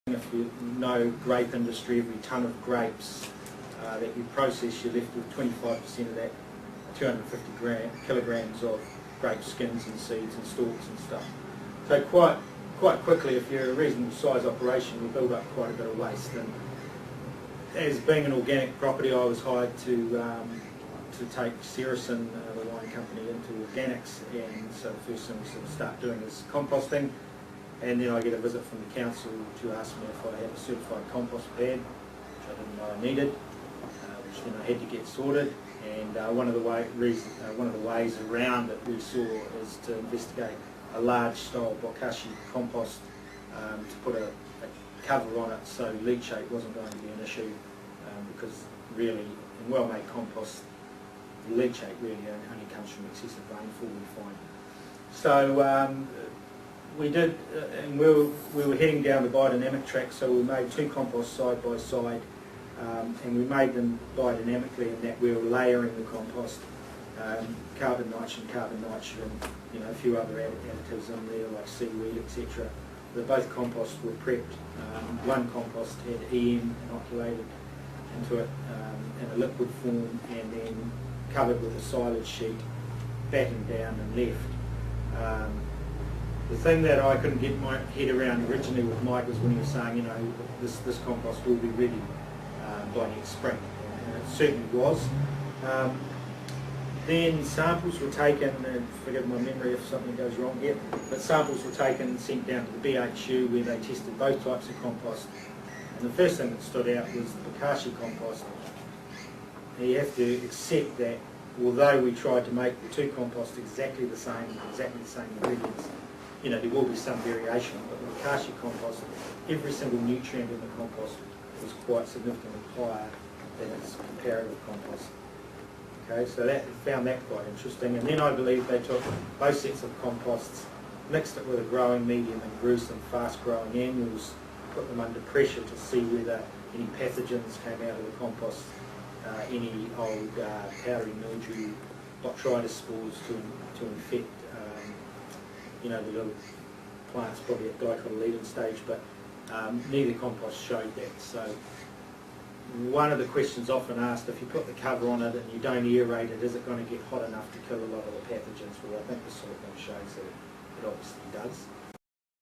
If you know grape industry, every tonne of grapes that you process, you're left with 25% of that, 250 kilograms of grape skins and seeds and stalks and stuff. So quite quickly, if you're a reasonable size operation, you build up quite a bit of waste. And as being an organic property, I was hired to take Saracen, the wine company, into organics, and so the first thing we sort of start doing is composting. And then I get a visit from the council to ask me if I have a certified compost pad, which I didn't know I needed, which then I had to get sorted. And one of the ways around it we saw is to investigate a large style bokashi compost, to put a cover on it so leachate wasn't going to be an issue, because really in well-made compost the leachate really only comes from excessive rainfall, we find. So we did, and we were heading down the biodynamic track, so we made two composts side by side, and we made them biodynamically in that we were layering the compost, carbon nitrogen, you know, a few other additives in there like seaweed, etc. Both composts were prepped. One compost had EM inoculated into it in a liquid form, and then covered with a silage sheet, battened down and left. The thing that I couldn't get my head around originally with Mike was when he was saying, you know, this compost will be ready by next spring, and it certainly was. Then samples were taken, and forgive my memory if something goes wrong here, but samples were taken and sent down to the BHU where they tested both types of compost. And the first thing that stood out was the bokashi compost. And you have to accept that although we tried to make the two composts exactly the same ingredients, you know, there will be some variation, but the bokashi compost, every single nutrient in the compost was quite significantly higher than its comparative compost. Okay, so found that quite interesting. And then I believe they took both sets of composts, mixed it with a growing medium, and grew some fast-growing annuals, put them under pressure to see whether any pathogens came out of the compost, any old powdery mildew, botrytis spores to infect, you know, the little plants probably at dicotyledon stage, but neither compost showed that. So one of the questions often asked, if you put the cover on it and you don't aerate it, is it going to get hot enough to kill a lot of the pathogens? Well, I think this sort of thing shows that it obviously does.